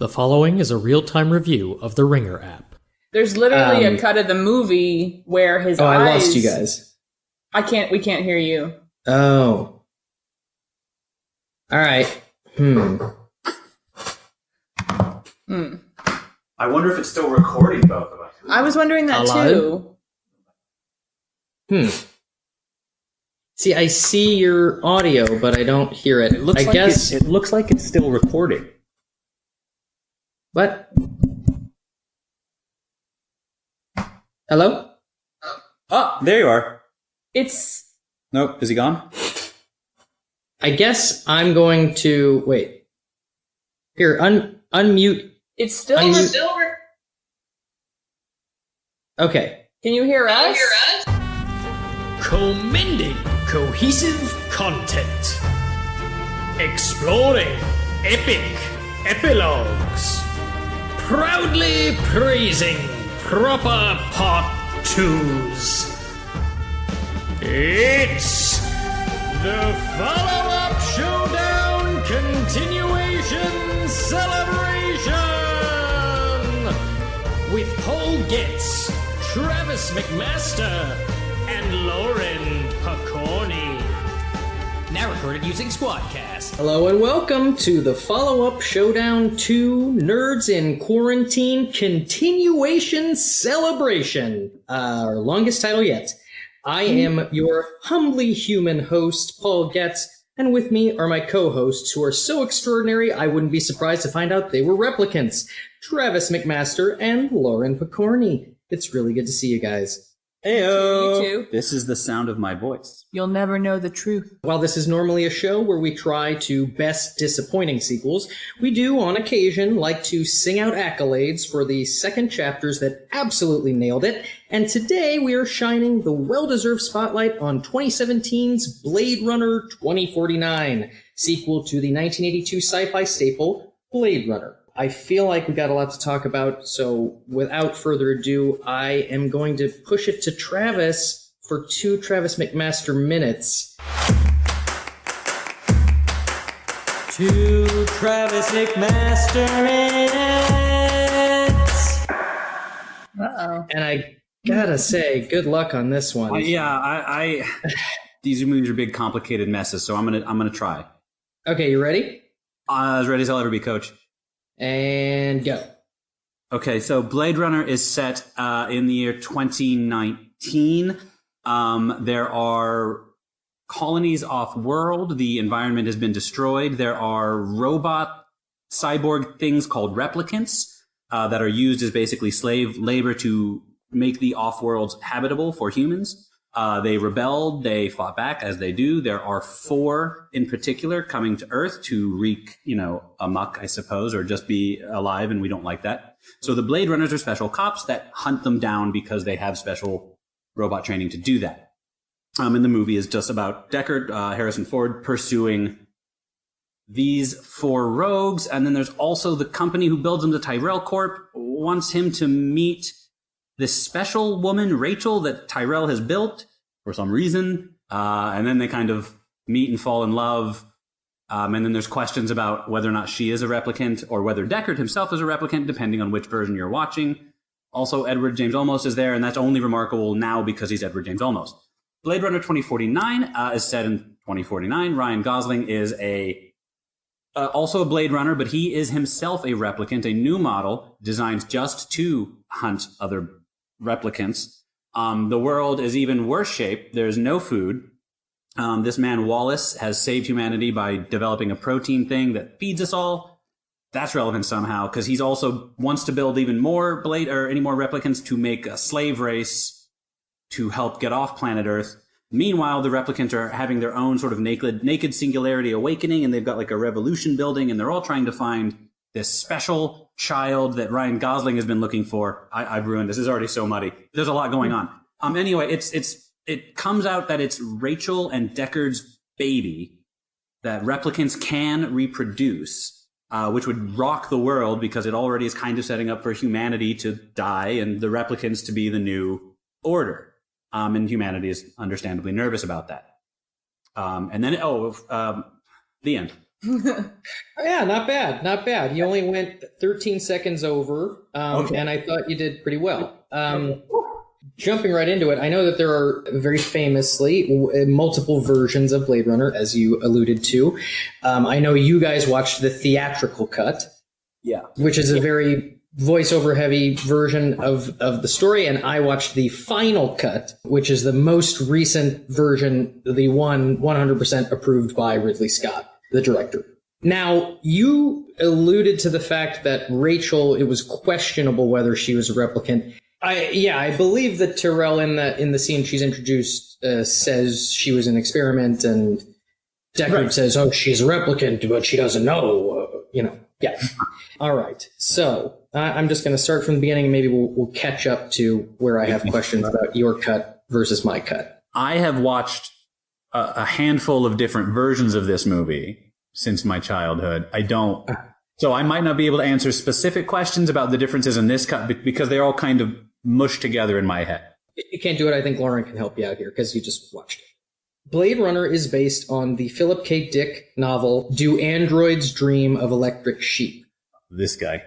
The following is a real-time review of the Ringer app. There's literally a cut of the movie where his eyes... I lost you guys. We can't hear you. Oh. Alright. I wonder if it's still recording both of us. I was wondering that Hello? too. See, I see your audio, but I don't hear it. It looks like it's still recording. What? Hello? Oh, there you are. It's... Nope, is he gone? I guess I'm going to... Wait. Here, unmute. It's still... Okay. Can you hear us? Commending cohesive content. Exploring epic epilogues. Proudly praising proper part twos. It's the follow-up Showdown continuation celebration with Paul Getz, Travis McMaster, and Lauren Picorni. Now recorded using Squadcast. Hello and welcome to the follow-up Showdown 2 Nerds in Quarantine continuation celebration. Our longest title yet. I am your humbly human host, Paul Getz, and with me are my co-hosts who are so extraordinary I wouldn't be surprised to find out they were replicants, Travis McMaster and Lauren Picorni. It's really good to see you guys. Heyo! You too. This is the sound of my voice. You'll never know the truth. While this is normally a show where we try to best disappointing sequels, we do, on occasion, like to sing out accolades for the second chapters that absolutely nailed it, and today we are shining the well-deserved spotlight on 2017's Blade Runner 2049, sequel to the 1982 sci-fi staple, Blade Runner. I feel like we got a lot to talk about, so without further ado, I am going to push it to Travis for 2 Travis McMaster minutes. 2 Travis McMaster minutes. Uh-oh. And I gotta say, good luck on this one. I these movies are big, complicated messes, so I'm gonna try. Okay, you ready? As ready as I'll ever be, Coach. And go. Okay, so Blade Runner is set in the year 2019. There are colonies off-world. The environment has been destroyed. There are robot cyborg things called replicants that are used as basically slave labor to make the off-worlds habitable for humans. They rebelled. They fought back, as they do. There are 4 in particular coming to Earth to wreak, amok, I suppose, or just be alive, and we don't like that. So the Blade Runners are special cops that hunt them down because they have special robot training to do that. And the movie is just about Deckard, Harrison Ford, pursuing these 4 rogues. And then there's also the company who builds them, the Tyrell Corp, wants him to meet this special woman, Rachel, that Tyrell has built for some reason. And then they kind of meet and fall in love. And then there's questions about whether or not she is a replicant or whether Deckard himself is a replicant, depending on which version you're watching. Also, Edward James Olmos is there, and that's only remarkable now because he's Edward James Olmos. Blade Runner 2049 is set in 2049. Ryan Gosling is also a Blade Runner, but he is himself a replicant, a new model designed just to hunt other replicants. The world is even worse shape. There's no food. This man, Wallace, has saved humanity by developing a protein thing that feeds us all. That's relevant somehow, because he's also wants to build even more any more replicants to make a slave race to help get off planet Earth. Meanwhile, the replicants are having their own sort of naked singularity awakening, and they've got like a revolution building, and they're all trying to find this special child that Ryan Gosling has been looking for. I've ruined this. This is already so muddy. There's a lot going on. Anyway, it comes out that it's Rachel and Deckard's baby that replicants can reproduce, which would rock the world because it already is kind of setting up for humanity to die and the replicants to be the new order. And humanity is understandably nervous about that. And then, the end. Yeah, not bad. Not bad. You only went 13 seconds over, and I thought you did pretty well. Jumping right into it, I know that there are very famously multiple versions of Blade Runner, as you alluded to. I know you guys watched the theatrical cut, which is a very voiceover heavy version of the story, and I watched the final cut, which is the most recent version, the one 100% approved by Ridley Scott, the director. Now, you alluded to the fact that Rachel, it was questionable whether she was a replicant. I believe that Tyrell in the scene she's introduced says she was an experiment, and Deckard says, "Oh, she's a replicant, but she doesn't know." Yeah. All right. So I'm just going to start from the beginning, and maybe we'll catch up to where I have questions about your cut versus my cut. I have watched a handful of different versions of this movie since my childhood. So I might not be able to answer specific questions about the differences in this cut because they're all kind of mushed together in my head. You can't do it. I think Lauren can help you out here because you just watched it. Blade Runner is based on the Philip K. Dick novel, Do Androids Dream of Electric Sheep? This guy.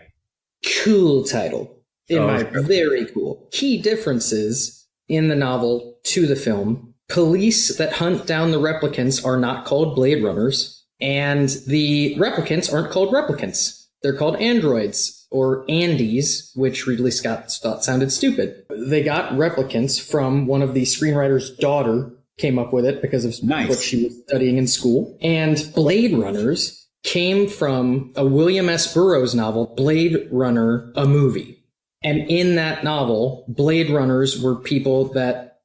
Cool title. Very cool. Key differences in the novel to the film. Police that hunt down the replicants are not called Blade Runners, and the replicants aren't called replicants. They're called androids, or Andes, which Ridley Scott thought sounded stupid. They got replicants from one of the screenwriter's daughter, came up with it because of what she was studying in school. And Blade Runners came from a William S. Burroughs novel, Blade Runner, a movie. And in that novel, Blade Runners were people that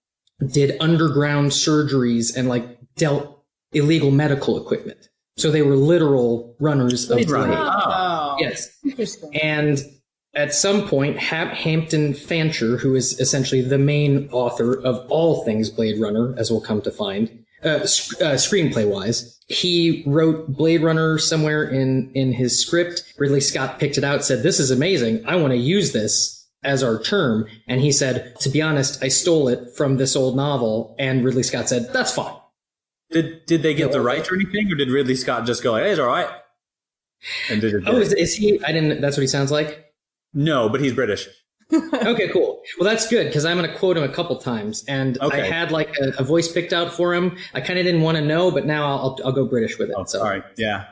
did underground surgeries and dealt illegal medical equipment. So they were literal runners of Blade. Oh, yes. Interesting. And at some point, Hampton Fancher, who is essentially the main author of all things Blade Runner, as we'll come to find, screenplay-wise, he wrote Blade Runner somewhere in his script. Ridley Scott picked it out, said, "This is amazing. I want to use this as our term." And he said, "To be honest, I stole it from this old novel." And Ridley Scott said, "That's fine." Did they get the rights or anything, or did Ridley Scott just go, "Hey, it's all right"? And is he? I didn't. That's what he sounds like. No, but he's British. Okay, cool. Well, that's good because I'm going to quote him a couple times, and I had a voice picked out for him. I kind of didn't want to know, but now I'll go British with it. Oh, all right, yeah.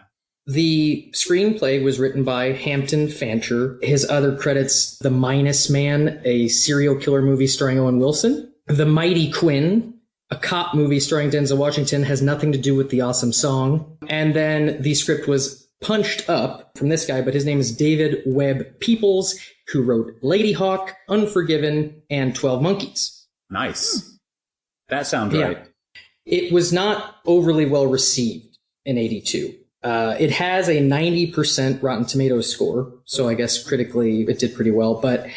The screenplay was written by Hampton Fancher. His other credits: The Minus Man, a serial killer movie starring Owen Wilson; The Mighty Quinn, a cop movie starring Denzel Washington, has nothing to do with the awesome song. And then the script was punched up from this guy, but his name is David Webb Peoples, who wrote Lady Hawk, Unforgiven, and 12 Monkeys. Nice. That sounds right. It was not overly well received in 82. It has a 90% Rotten Tomatoes score, so I guess critically it did pretty well, but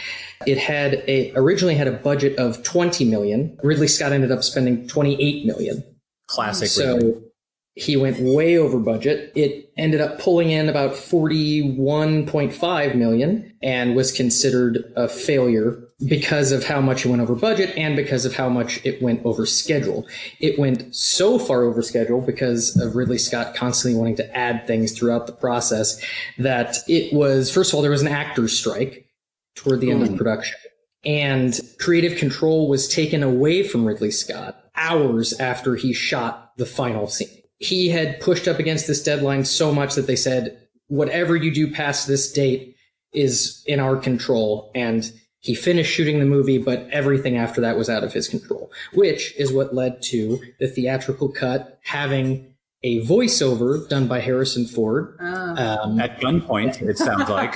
it originally had a budget of $20 million. Ridley Scott ended up spending $28 million. Classic. So he went way over budget. It ended up pulling in about $41.5 million and was considered a failure because of how much it went over budget and because of how much it went over schedule. It went so far over schedule because of Ridley Scott constantly wanting to add things throughout the process that it was, first of all, there was an actor's strike toward the end of production. And creative control was taken away from Ridley Scott hours after he shot the final scene. He had pushed up against this deadline so much that they said, whatever you do past this date is in our control. And he finished shooting the movie, but everything after that was out of his control, which is what led to the theatrical cut having a voiceover done by Harrison Ford. At gunpoint, it sounds like.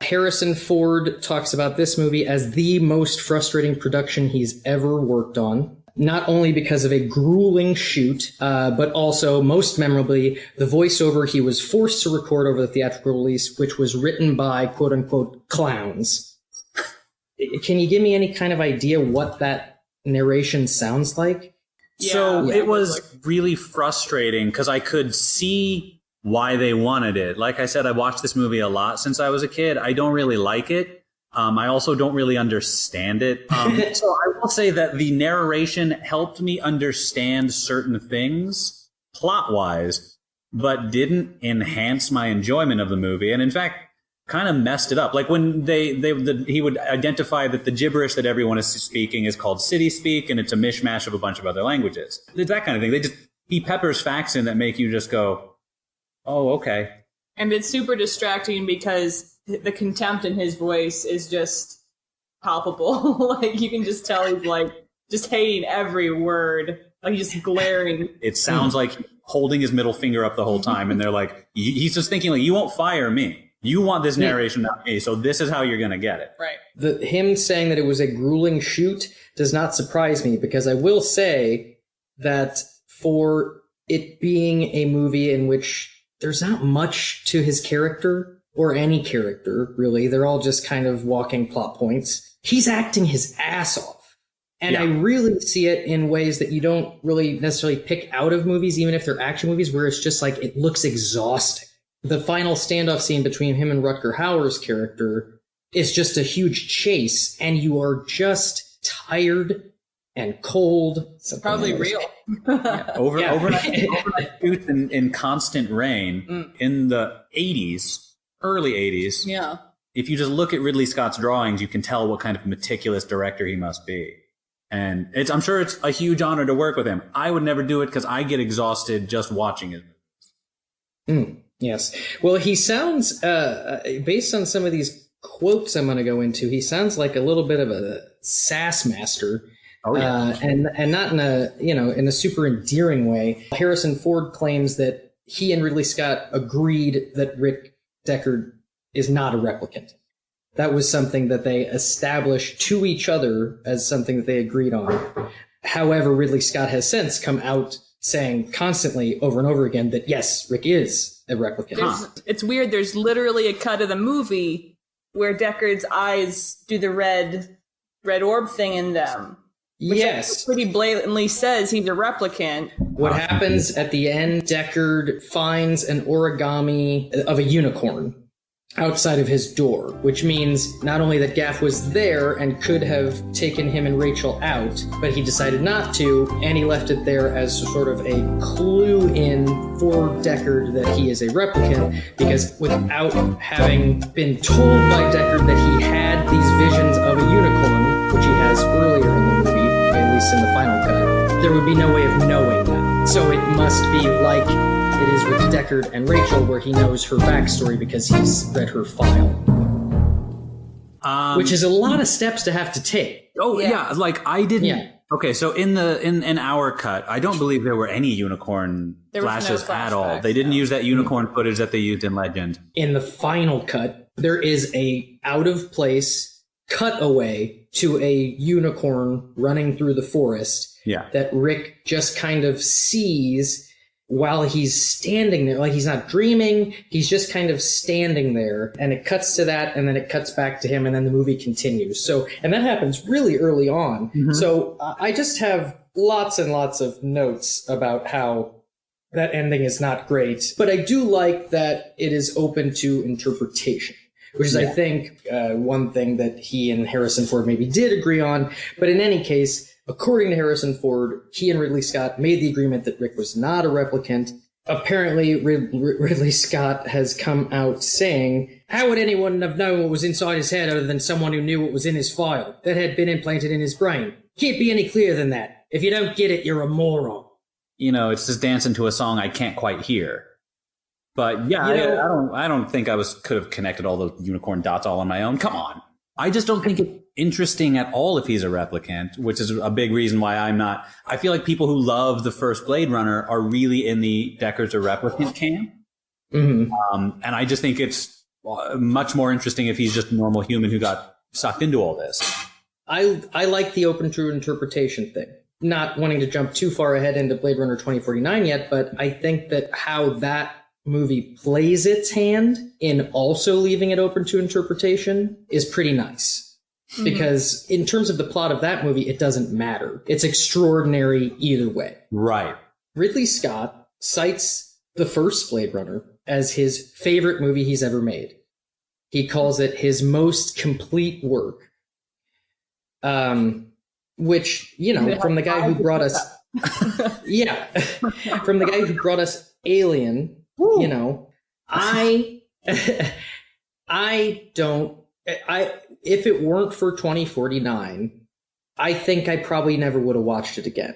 Harrison Ford talks about this movie as the most frustrating production he's ever worked on. Not only because of a grueling shoot, but also, most memorably, the voiceover he was forced to record over the theatrical release, which was written by, quote-unquote, clowns. Can you give me any kind of idea what that narration sounds like? It was really frustrating because I could see why they wanted it. Like I said, I watched this movie a lot since I was a kid. I don't really like it. I also don't really understand it. So I will say that the narration helped me understand certain things plot-wise, but didn't enhance my enjoyment of the movie. And in fact, kind of messed it up. Like when he would identify that the gibberish that everyone is speaking is called city speak, and it's a mishmash of a bunch of other languages. It's that kind of thing. He peppers facts in that make you just go, oh, okay. And it's super distracting because the contempt in his voice is just palpable. Like, you can just tell he's like just hating every word. Like, he's just glaring. It sounds like holding his middle finger up the whole time, and they're like, he's just thinking like, you won't fire me. You want this narration, not me, so this is how you're going to get it. Right. Him saying that it was a grueling shoot does not surprise me, because I will say that for it being a movie in which there's not much to his character, or any character, really, they're all just kind of walking plot points, he's acting his ass off. And I really see it in ways that you don't really necessarily pick out of movies, even if they're action movies, where it's just like, it looks exhausting. The final standoff scene between him and Rutger Hauer's character is just a huge chase, and you are just tired and cold. Probably real. Overnight shoots in constant rain in the 80s, early 80s. Yeah. If you just look at Ridley Scott's drawings, you can tell what kind of meticulous director he must be. And I'm sure it's a huge honor to work with him. I would never do it because I get exhausted just watching it. Yes. Well, he sounds, based on some of these quotes I'm going to go into, he sounds like a little bit of a sass master. Oh, yeah. And not in a super endearing way. Harrison Ford claims that he and Ridley Scott agreed that Rick Deckard is not a replicant. That was something that they established to each other as something that they agreed on. However, Ridley Scott has since come out saying constantly over and over again that, yes, Rick is a replicant. It's weird. There's literally a cut of the movie where Deckard's eyes do the red orb thing in them. Yes. Pretty blatantly says he's a replicant. What happens at the end, Deckard finds an origami of a unicorn outside of his door, which means not only that Gaff was there and could have taken him and Rachel out, but he decided not to, and he left it there as sort of a clue in for Deckard that he is a replicant, because without having been told by Deckard that he had these visions of a unicorn, which he has earlier in the movie, at least in the final cut, there would be no way of knowing that. So it must be like it is with Deckard and Rachel, where he knows her backstory because he's read her file. Which is a lot of steps to have to take. Oh, yeah. Like, I didn't... Yeah. Okay, so in our cut, I don't believe there were any unicorn flashes at all. They didn't use that unicorn footage that they used in Legend. In the final cut, there is a out-of-place cutaway to a unicorn running through the forest that Rick just kind of sees while he's standing there. Like, he's not dreaming, he's just kind of standing there, and it cuts to that, and then it cuts back to him, and then the movie continues. So, and that happens really early on. Mm-hmm. So I just have lots and lots of notes about how that ending is not great, but I do like that it is open to interpretation, which is, I think, one thing that he and Harrison Ford maybe did agree on. But in any case, according to Harrison Ford, he and Ridley Scott made the agreement that Rick was not a replicant. Apparently, Ridley Scott has come out saying, how would anyone have known what was inside his head other than someone who knew what was in his file that had been implanted in his brain? Can't be any clearer than that. If you don't get it, you're a moron. You know, it's just dancing to a song I can't quite hear. But yeah, I don't think I could have connected all the unicorn dots all on my own. Come on. I just don't think it's interesting at all if he's a replicant, which is a big reason why I'm not. I feel like people who love the first Blade Runner are really in the Deckard's a replicant camp. Mm-hmm. And I just think it's much more interesting if he's just a normal human who got sucked into all this. I like the open to interpretation thing. Not wanting to jump too far ahead into Blade Runner 2049 yet, but I think that how that movie plays its hand in also leaving it open to interpretation is pretty nice. Mm-hmm. Because in terms of the plot of that movie, it doesn't matter. It's extraordinary either way. Right. Ridley Scott cites the first Blade Runner as his favorite movie he's ever made. He calls it his most complete work. Which, you know, from the guy who brought us... from the guy who brought us Alien You know, I if it weren't for 2049, I think I probably never would have watched it again.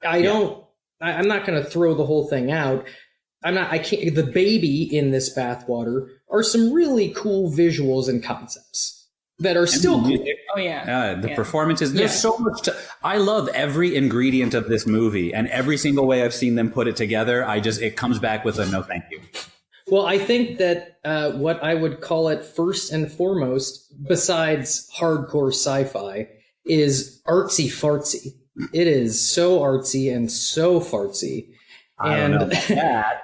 I'm not going to throw the whole thing out. I can't, the baby in this bathwater are some really cool visuals and concepts that are still cool. Oh yeah. The performances, there's so much I love every ingredient of this movie, and every single way I've seen them put it together, it comes back with a no thank you. Well, I think that what I would call it first and foremost, besides hardcore sci-fi, is artsy fartsy. It is so artsy and so fartsy. I don't know about that.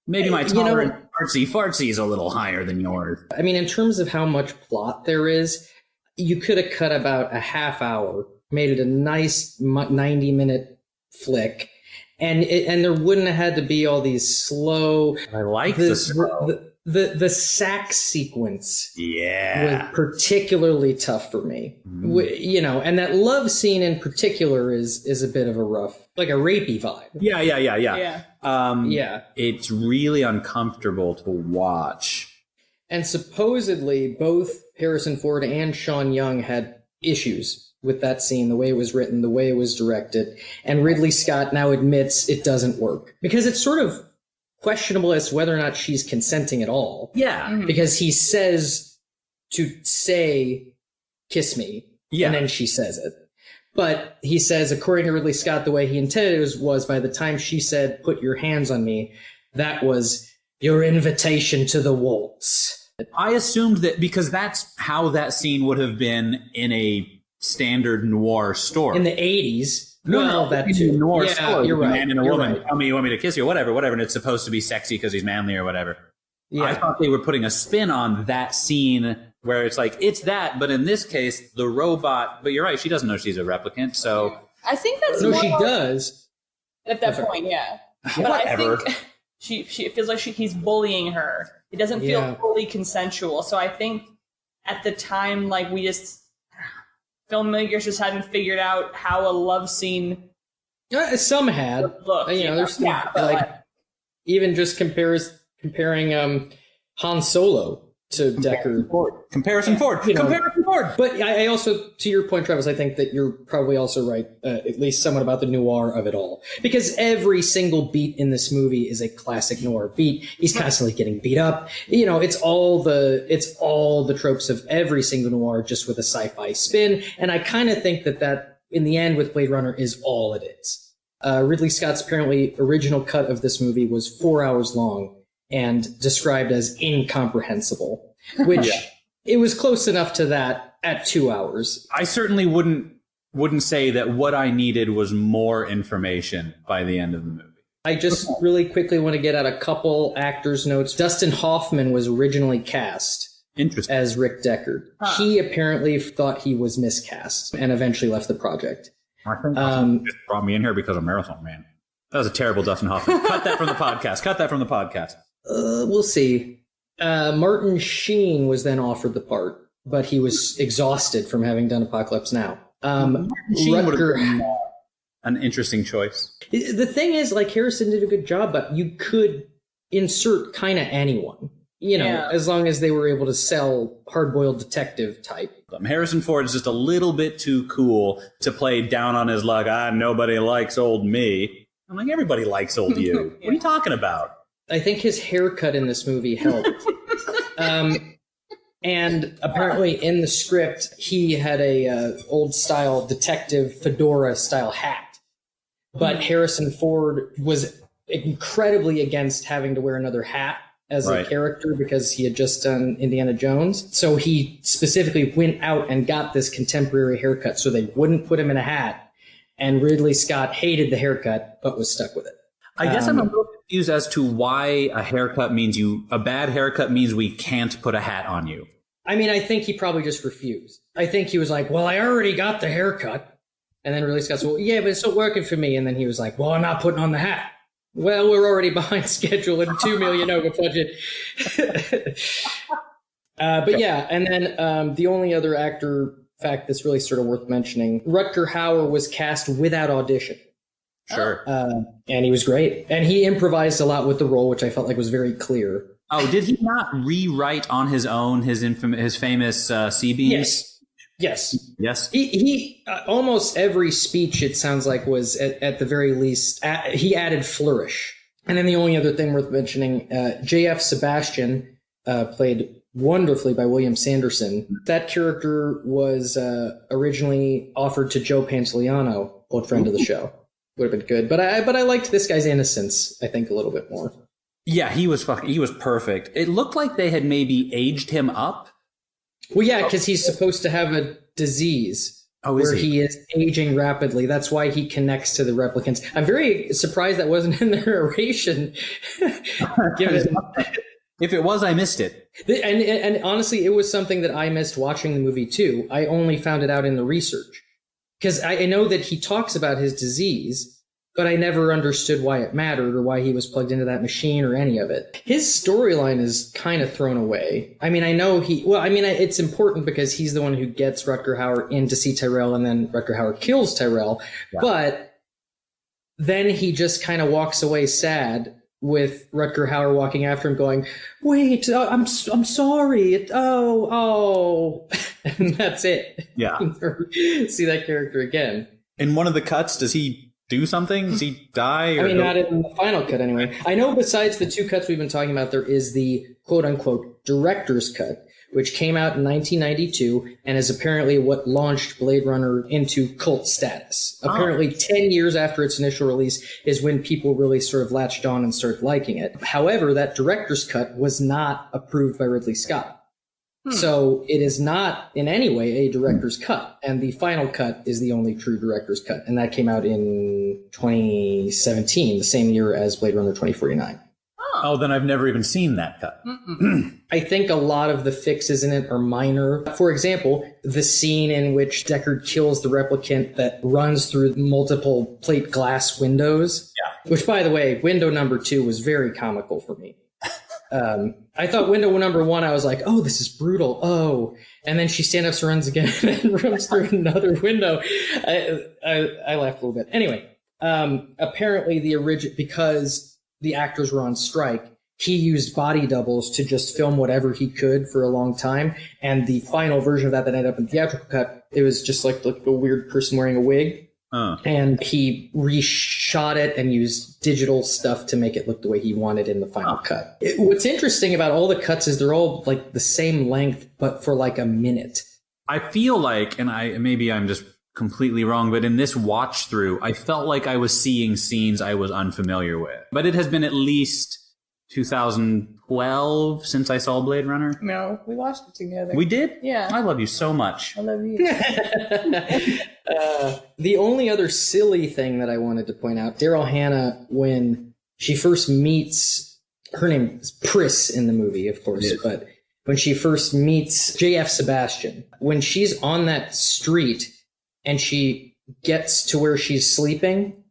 Maybe my tolerance artsy fartsy is a little higher than yours. I mean, in terms of how much plot there is, you could have cut about a half hour, made it a nice 90-minute flick, and there wouldn't have had to be all these slow. I like the slow. The sax sequence was particularly tough for me. You know, and that love scene in particular is a bit of a rough, like a rapey vibe. Yeah. It's really uncomfortable to watch. And supposedly both Harrison Ford and Sean Young had issues with that scene, the way it was written, the way it was directed. And Ridley Scott now admits it doesn't work because it's sort of questionable as to whether or not she's consenting at all. Yeah. Mm-hmm. Because he says to say, kiss me, and then she says it. But he says, according to Ridley Scott, the way he intended it was by the time she said, put your hands on me, that was your invitation to the waltz. I assumed that because that's how that scene would have been in a standard noir story. In the 80s. No, that too. Noir story. You're right. A man and a woman. Right. Tell me you want me to kiss you or whatever, and it's supposed to be sexy because he's manly or whatever. Yeah. I thought they were putting a spin on that scene where it's like, it's that, but in this case, the robot, but you're right, she doesn't know she's a replicant, so. I think that's No, she does. At that point, yeah. But Whatever. I think she feels like he's bullying her. It doesn't feel fully consensual. So I think at the time, like, filmmakers just hadn't figured out how a love scene some had. Look, there's even just comparing Han Solo to Deckard. Comparison Ford. But I also, to your point, Travis, I think that you're probably also right, at least somewhat about the noir of it all. Because every single beat in this movie is a classic noir beat. He's constantly getting beat up. You know, it's all the tropes of every single noir, just with a sci-fi spin. And I kind of think that in the end with Blade Runner is all it is. Ridley Scott's apparently original cut of this movie was 4 hours long and described as incomprehensible, which it was close enough to that at 2 hours. I certainly wouldn't say that what I needed was more information by the end of the movie. I just really quickly want to get out a couple actors' notes. Dustin Hoffman was originally cast as Rick Deckard. He apparently thought he was miscast and eventually left the project. I think just brought me in here because of Marathon Man. That was a terrible Dustin Hoffman. Cut that from the podcast. We'll see. Martin Sheen was then offered the part, but he was exhausted from having done Apocalypse Now. Sheen would have been an interesting choice. The thing is, like, Harrison did a good job, but you could insert kind of anyone, as long as they were able to sell hard-boiled detective type. Harrison Ford is just a little bit too cool to play down on his luck. Nobody likes old me. I'm like, everybody likes old you. What are you talking about? I think his haircut in this movie helped. And apparently in the script, he had a old-style detective fedora-style hat. But Harrison Ford was incredibly against having to wear another hat as a character because he had just done Indiana Jones. So he specifically went out and got this contemporary haircut so they wouldn't put him in a hat. And Ridley Scott hated the haircut, but was stuck with it. I guess I'm a little confused as to why a bad haircut means we can't put a hat on you. I mean, I think he probably just refused. I think he was like, well, I already got the haircut. And then Ridley Scott said, well, yeah, but it's not working for me. And then he was like, well, I'm not putting on the hat. Well, we're already behind schedule and $2 million over budget. But yeah, and then the only other actor fact that's really sort of worth mentioning, Rutger Hauer was cast without audition. Sure. And he was great. And he improvised a lot with the role, which I felt like was very clear. Oh, did he not rewrite on his own his famous C-beams? Yes. He almost every speech, it sounds like, was at the very least, he added flourish. And then the only other thing worth mentioning, J.F. Sebastian, played wonderfully by William Sanderson. That character was originally offered to Joe Pantoliano, old friend of the show. Would have been good, but I liked this guy's innocence, I think, a little bit more. Yeah, he was perfect. It looked like they had maybe aged him up. Well, yeah, because he's supposed to have a disease where he is aging rapidly. That's why he connects to the replicants. I'm very surprised that wasn't in the narration. Given if it was, I missed it. And honestly, it was something that I missed watching the movie too. I only found it out in the research. Because I know that he talks about his disease, but I never understood why it mattered or why he was plugged into that machine or any of it. His storyline is kind of thrown away. I mean, I know it's important because he's the one who gets Rutger Hauer in to see Tyrell, and then Rutger Hauer kills Tyrell. Yeah. But then he just kind of walks away sad with Rutger Hauer walking after him going, wait, I'm sorry. And that's it. Yeah. See that character again. In one of the cuts, does he do something? Does he die? I mean, not in the final cut anyway. I know besides the two cuts we've been talking about, there is the quote-unquote director's cut, which came out in 1992 and is apparently what launched Blade Runner into cult status. Apparently 10 years after its initial release is when people really sort of latched on and started liking it. However, that director's cut was not approved by Ridley Scott. So it is not in any way a director's cut, and the final cut is the only true director's cut, and that came out in 2017, the same year as Blade Runner 2049. Oh, then I've never even seen that cut. I think a lot of the fixes in it are minor. For example, the scene in which Deckard kills the replicant that runs through multiple plate glass windows, which, by the way, window number 2 was very comical for me. I thought window number 1, I was like, oh, this is brutal. Oh, and then she stand up, runs again, and runs through another window. I laughed a little bit. Anyway, apparently because the actors were on strike, he used body doubles to just film whatever he could for a long time. And the final version of that ended up in theatrical cut, it was just like a weird person wearing a wig. And he reshot it and used digital stuff to make it look the way he wanted in the final cut. What's interesting about all the cuts is they're all like the same length, but for like a minute. I feel like, and maybe I'm just completely wrong, but in this watch through, I felt like I was seeing scenes I was unfamiliar with. But it has been at least 2012 since I saw Blade Runner. No, we watched it together. We did? Yeah. I love you so much. I love you. The only other silly thing that I wanted to point out, Daryl Hannah, when she first meets, her name is Pris in the movie, of course, but when she first meets J.F. Sebastian, when she's on that street and she gets to where she's sleeping,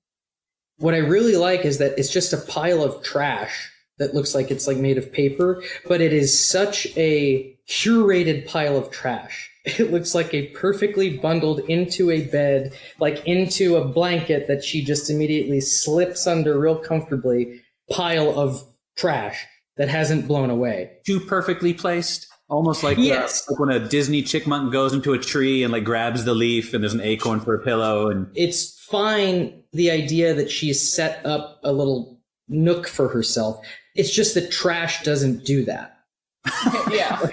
what I really like is that it's just a pile of trash that looks like it's like made of paper, but it is such a curated pile of trash. It looks like a perfectly bundled into a bed, like into a blanket that she just immediately slips under real comfortably, pile of trash that hasn't blown away. Too perfectly placed? Almost like, like when a Disney chickmunk goes into a tree and like grabs the leaf and there's an acorn for a pillow. And it's fine, the idea that she's set up a little nook for herself. It's just that trash doesn't do that. Yeah.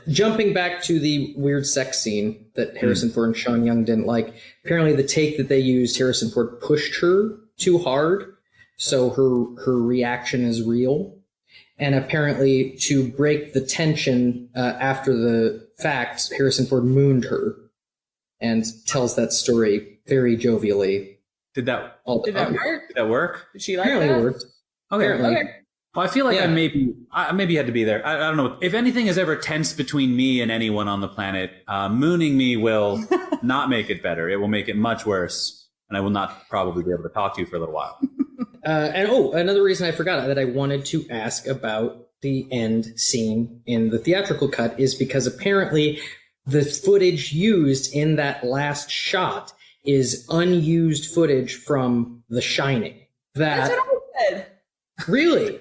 Jumping back to the weird sex scene that Harrison Ford and Sean Young didn't like, apparently the take that they used, Harrison Ford pushed her too hard, so her reaction is real. And apparently to break the tension after the fact, Harrison Ford mooned her and tells that story very jovially. Did that work? Did that work? Did she like apparently that? It worked. Okay. Well, I feel like I maybe had to be there. I don't know. If anything is ever tense between me and anyone on the planet, mooning me will not make it better. It will make it much worse, and I will not probably be able to talk to you for a little while. Another reason I forgot that I wanted to ask about the end scene in the theatrical cut is because apparently the footage used in that last shot is unused footage from The Shining. That's what I said. Really?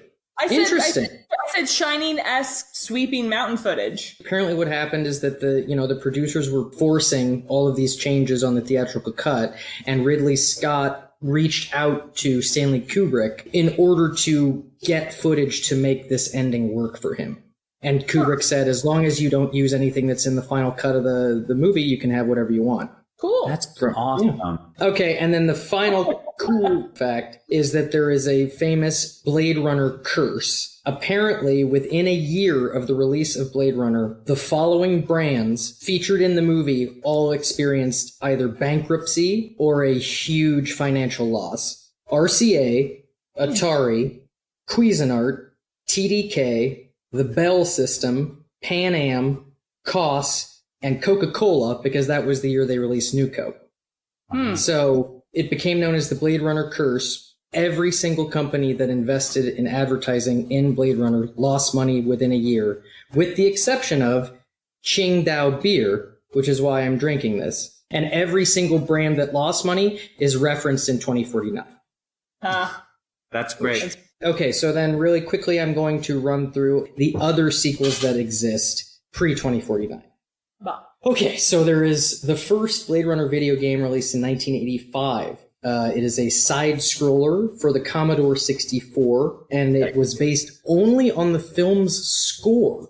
Interesting. I said Shining-esque sweeping mountain footage. Apparently what happened is that the producers were forcing all of these changes on the theatrical cut, and Ridley Scott reached out to Stanley Kubrick in order to get footage to make this ending work for him. And Kubrick said, as long as you don't use anything that's in the final cut of the movie, you can have whatever you want. Cool. That's awesome. Yeah. Okay, and then the final cool fact is that there is a famous Blade Runner curse. Apparently, within a year of the release of Blade Runner, the following brands featured in the movie all experienced either bankruptcy or a huge financial loss. RCA, Atari, Cuisinart, TDK, the Bell System, Pan Am, Koss, and Coca-Cola, because that was the year they released Nuco. So it became known as the Blade Runner curse. Every single company that invested in advertising in Blade Runner lost money within a year, with the exception of Qingdao beer, which is why I'm drinking this. And every single brand that lost money is referenced in 2049. That's great. Okay, so then really quickly I'm going to run through the other sequels that exist pre-2049. Okay, so there is the first Blade Runner video game released in 1985. It is a side-scroller for the Commodore 64, and it was based only on the film's score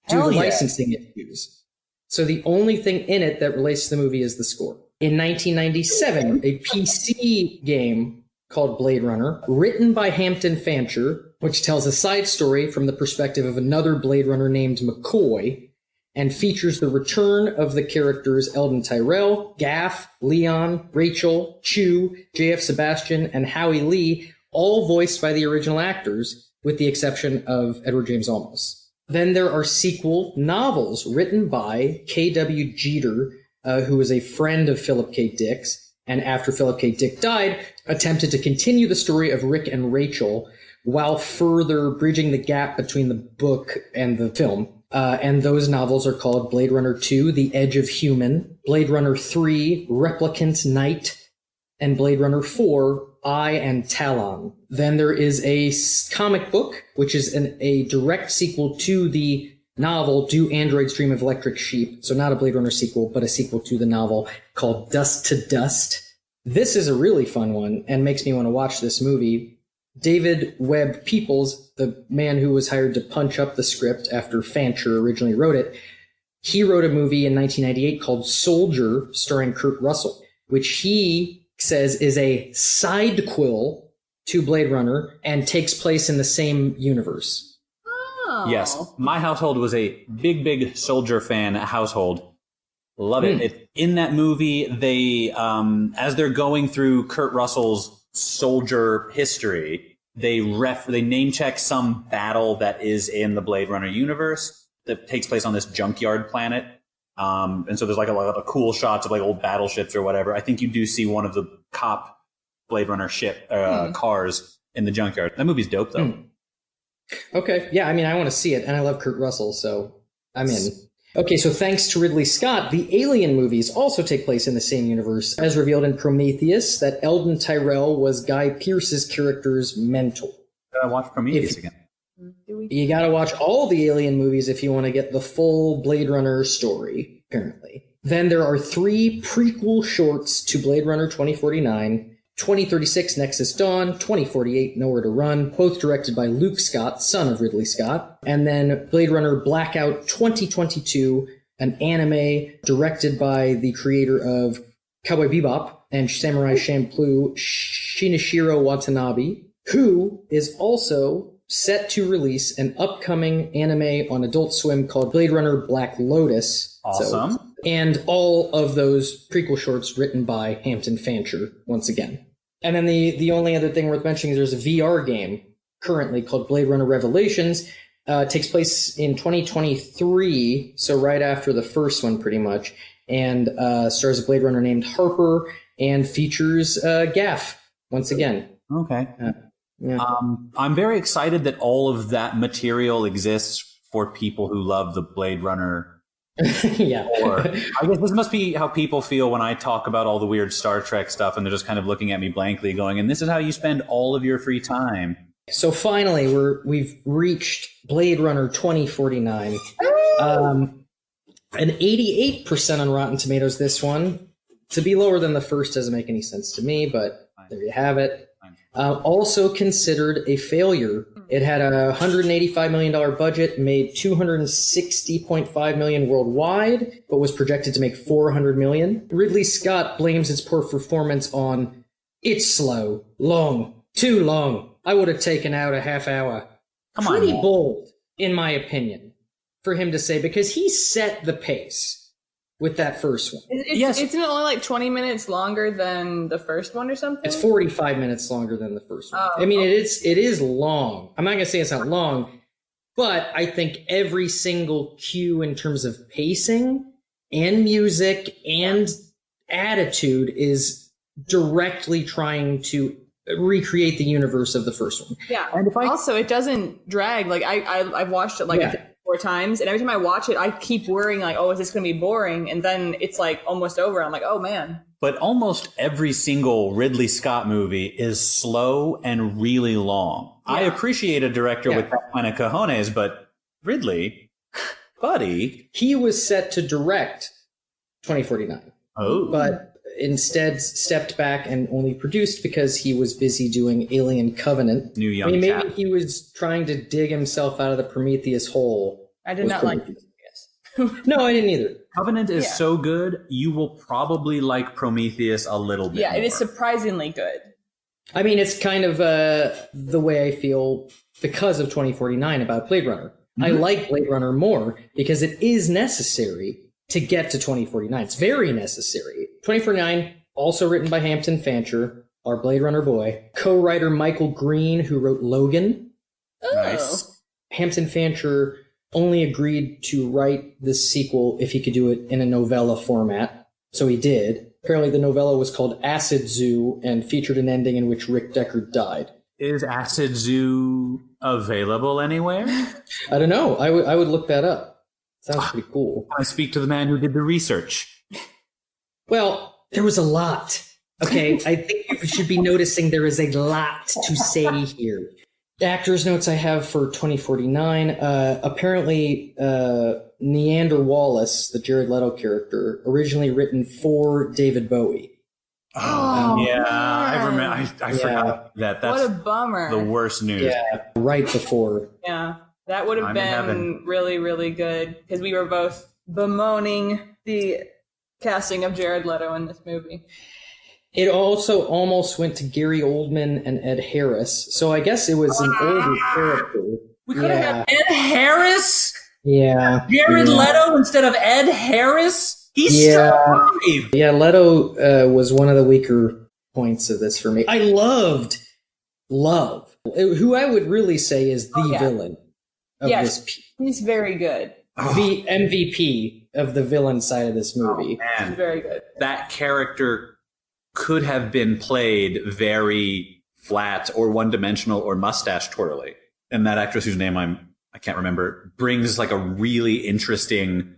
due to licensing issues. So the only thing in it that relates to the movie is the score. In 1997, a PC game called Blade Runner, written by Hampton Fancher, which tells a side story from the perspective of another Blade Runner named McCoy, and features the return of the characters Eldon Tyrell, Gaff, Leon, Rachel, Chew, J.F. Sebastian, and Howie Lee, all voiced by the original actors, with the exception of Edward James Olmos. Then there are sequel novels written by K.W. Jeter, who was a friend of Philip K. Dick's, and after Philip K. Dick died, attempted to continue the story of Rick and Rachel while further bridging the gap between the book and the film. And those novels are called Blade Runner 2, The Edge of Human, Blade Runner 3, Replicant Night, and Blade Runner 4, I and Talon. Then there is a comic book, which is a direct sequel to the novel Do Androids Dream of Electric Sheep? So not a Blade Runner sequel, but a sequel to the novel called Dust to Dust. This is a really fun one and makes me want to watch this movie. David Webb Peoples, the man who was hired to punch up the script after Fancher originally wrote it, he wrote a movie in 1998 called Soldier, starring Kurt Russell, which he says is a sidequel to Blade Runner and takes place in the same universe. Oh. Yes, my household was a big Soldier fan household. Love it. In that movie, they, as they're going through Kurt Russell's Soldier history, they name check some battle that is in the Blade Runner universe that takes place on this junkyard planet. And so there's like a lot of cool shots of like old battleships or whatever. I think you do see one of the cop Blade Runner ship cars in the junkyard. That movie's dope though. Okay. Yeah. I mean, I want to see it, and I love Kurt Russell, so I'm in. Okay, so thanks to Ridley Scott, the Alien movies also take place in the same universe, as revealed in Prometheus, that Eldon Tyrell was Guy Pearce's character's mentor. Gotta watch Prometheus again. You gotta watch all the Alien movies if you want to get the full Blade Runner story, apparently. Then there are 3 prequel shorts to Blade Runner 2049, 2036 Nexus Dawn, 2048 Nowhere to Run, both directed by Luke Scott, son of Ridley Scott. And then Blade Runner Blackout 2022, an anime directed by the creator of Cowboy Bebop and Samurai Champloo, Shinichiro Watanabe, who is also set to release an upcoming anime on Adult Swim called Blade Runner Black Lotus. Awesome. And all of those prequel shorts written by Hampton Fancher, once again. And then the only other thing worth mentioning is there's a VR game currently called Blade Runner Revelations. Takes place in 2023, so right after the first one pretty much, and stars a Blade Runner named Harper and features Gaff once again. Okay. Yeah. I'm very excited that all of that material exists for people who love the Blade Runner Yeah. Or I guess this must be how people feel when I talk about all the weird Star Trek stuff, and they're just kind of looking at me blankly, going, "And this is how you spend all of your free time." So finally, we've reached Blade Runner 2049. An 88% on Rotten Tomatoes. This one, to be lower than the first doesn't make any sense to me, but there you have it. Also considered a failure. It had a $185 million budget, made $260.5 million worldwide, but was projected to make $400 million. Ridley Scott blames its poor performance on "it's slow, long, too long. I would have taken out a half hour." Pretty bold, in my opinion, for him to say, because he set the pace with that first one. It's only like 20 minutes longer than the first one or something? It's 45 minutes longer than the first one. Oh, I mean, it is long. I'm not going to say it's not long, but I think every single cue in terms of pacing and music and attitude is directly trying to recreate the universe of the first one. Yeah. And also, it doesn't drag. Like, I've watched it like 4 times, and every time I watch it, I keep worrying, like, oh, is this going to be boring? And then it's like almost over. I'm like, oh, man. But almost every single Ridley Scott movie is slow and really long. Yeah. I appreciate a director with that kind of cojones, but Ridley, buddy. He was set to direct 2049. Oh. But instead stepped back and only produced because he was busy doing Alien Covenant. New young maybe he was trying to dig himself out of the Prometheus hole. I did not like Prometheus. No, I didn't either. Covenant is so good, you will probably like Prometheus a little bit more. It is surprisingly good. I mean, it's kind of the way I feel because of 2049 about Blade Runner. Mm-hmm. I like Blade Runner more because it is necessary to get to 2049. It's very necessary. 2049, also written by Hampton Fancher, our Blade Runner boy. Co-writer Michael Green, who wrote Logan. Oh. Nice. Hampton Fancher only agreed to write this sequel if he could do it in a novella format. So he did. Apparently the novella was called Acid Zoo and featured an ending in which Rick Deckard died. Is Acid Zoo available anywhere? I don't know. I would look that up. Sounds pretty cool. I speak to the man who did the research. Well, there was a lot. Okay, I think you should be noticing there is a lot to say here. The actors' notes I have for 2049. Apparently, Neander Wallace, the Jared Leto character, originally written for David Bowie. Yeah, I remember. I forgot that. That's what a bummer. The worst news. Yeah, right before. Yeah. That would have been really, really good because we were both bemoaning the casting of Jared Leto in this movie. It also almost went to Gary Oldman and Ed Harris, so I guess it was an older character. We could have had Ed Harris? Yeah. Jared Leto instead of Ed Harris? He's survived. Yeah, Leto was one of the weaker points of this for me. I loved who I would really say is the villain. He's very good. The MVP of the villain side of this movie. Oh, he's very good. That character could have been played very flat or one-dimensional or mustache twirly. And that actress whose name I can't remember brings like a really interesting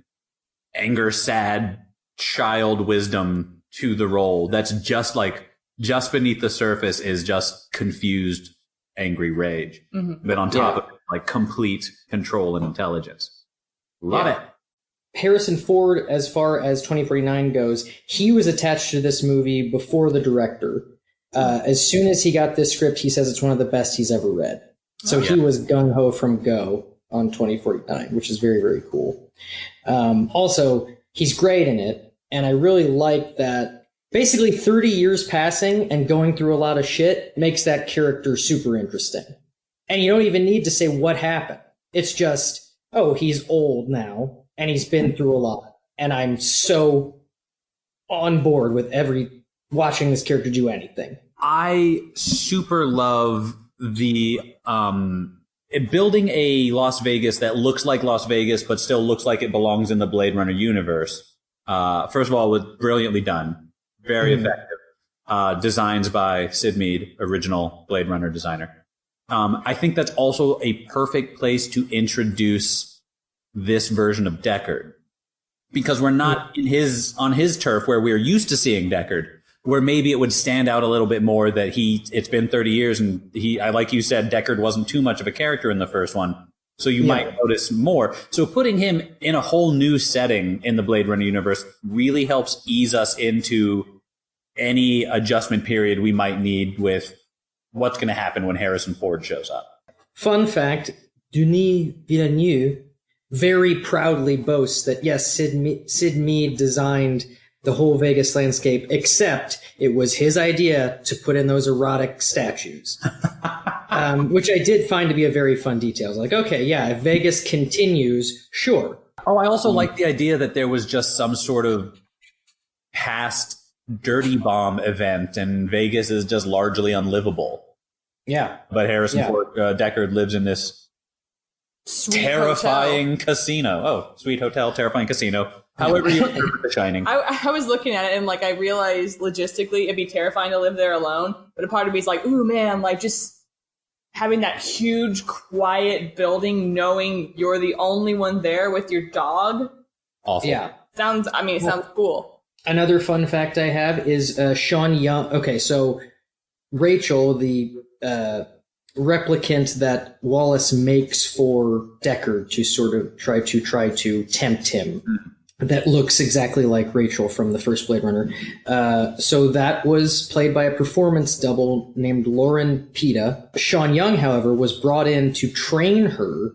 anger, sad child wisdom to the role. That's just beneath the surface is just confused, angry rage. Mm-hmm. But on top of it, like complete control and intelligence. Love it. Harrison Ford, as far as 2049 goes, he was attached to this movie before the director. As soon as he got this script, he says it's one of the best he's ever read. So he was gung-ho from go on 2049, which is very, very cool. Also, he's great in it, and I really like that basically 30 years passing and going through a lot of shit makes that character super interesting. And you don't even need to say what happened. It's just, oh, he's old now, and he's been through a lot. And I'm so on board with watching this character do anything. I super love the building a Las Vegas that looks like Las Vegas, but still looks like it belongs in the Blade Runner universe. First of all, was brilliantly done. Very effective. Designs by Sid Mead, original Blade Runner designer. I think that's also a perfect place to introduce this version of Deckard. because we're not on his turf where we're used to seeing Deckard, where maybe it would stand out a little bit more that it's been 30 years and like you said, Deckard wasn't too much of a character in the first one. So you might notice more. So putting him in a whole new setting in the Blade Runner universe really helps ease us into any adjustment period we might need with what's going to happen when Harrison Ford shows up. Fun fact, Denis Villeneuve very proudly boasts that, yes, Sid Mead designed the whole Vegas landscape, except it was his idea to put in those erotic statues. Which I did find to be a very fun detail. I was like, okay, yeah, if Vegas continues, sure. Oh, I also like the idea that there was just some sort of past dirty bomb event and Vegas is just largely unlivable. Yeah. But Harrison Ford, Deckard lives in this Sweet terrifying casino. Oh, sweet hotel, terrifying casino. However you interpret The Shining. I was looking at it and like I realized logistically it'd be terrifying to live there alone. But a part of me is like, ooh man, like just having that huge quiet building, knowing you're the only one there with your dog. Awful. Yeah. Sounds cool. Another fun fact I have is Sean Young. Okay, so Rachel, the replicant that Wallace makes for Deckard to sort of try to tempt him, that looks exactly like Rachel from the first Blade Runner. So that was played by a performance double named Lauren Pita. Sean Young, however, was brought in to train her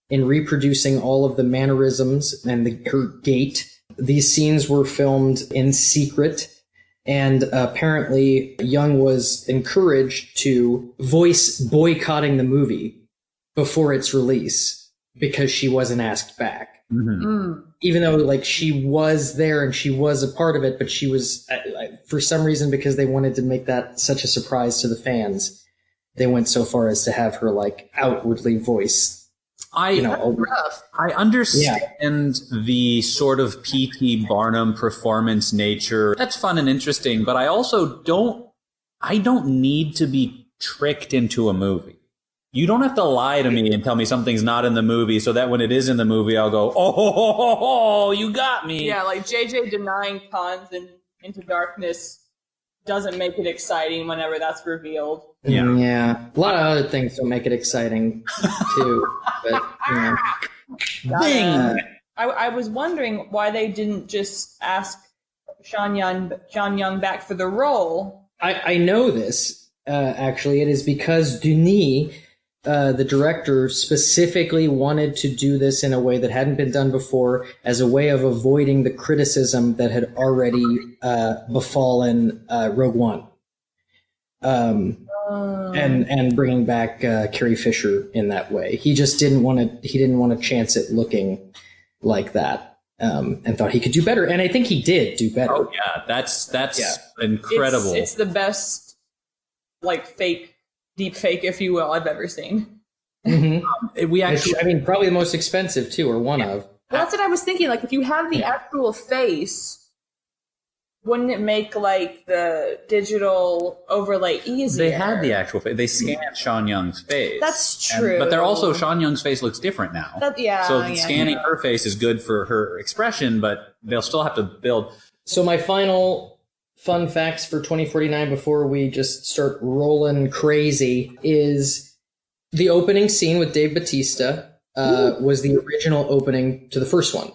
in reproducing all of the mannerisms and her gait. These scenes were filmed in secret, and apparently Young was encouraged to voice boycotting the movie before its release because she wasn't asked back. Even though like she was there and she was a part of it, but she was, for some reason, because they wanted to make that such a surprise to the fans, they went so far as to have her like outwardly voice. I understand the sort of P.T. Barnum performance nature. That's fun and interesting, but I also don't need to be tricked into a movie. You don't have to lie to me and tell me something's not in the movie so that when it is in the movie, I'll go, oh, you got me. Yeah, like JJ denying Khan's and Into Darkness doesn't make it exciting whenever that's revealed. Yeah. A lot of other things don't make it exciting, too. But, Bing! I was wondering why they didn't just ask Sean Young back for the role. I know this, actually. It is because Denis, the director, specifically wanted to do this in a way that hadn't been done before as a way of avoiding the criticism that had already befallen Rogue One. And bringing back Carrie Fisher in that way. He just didn't want to chance it looking like that. And thought he could do better. And I think he did do better. Oh yeah, that's incredible. It's the best like deep fake, if you will, I've ever seen. We actually, probably the most expensive too, or one of. Well, that's what I was thinking. Like, if you have the actual face, wouldn't it make like the digital overlay easier? They had the actual face. They scanned Sean Young's face. That's true. But they're also, Sean Young's face looks different now. So scanning her face is good for her expression, but they'll still have to build. So my final fun facts for 2049 before we just start rolling crazy is the opening scene with Dave Bautista was the original opening to the first one.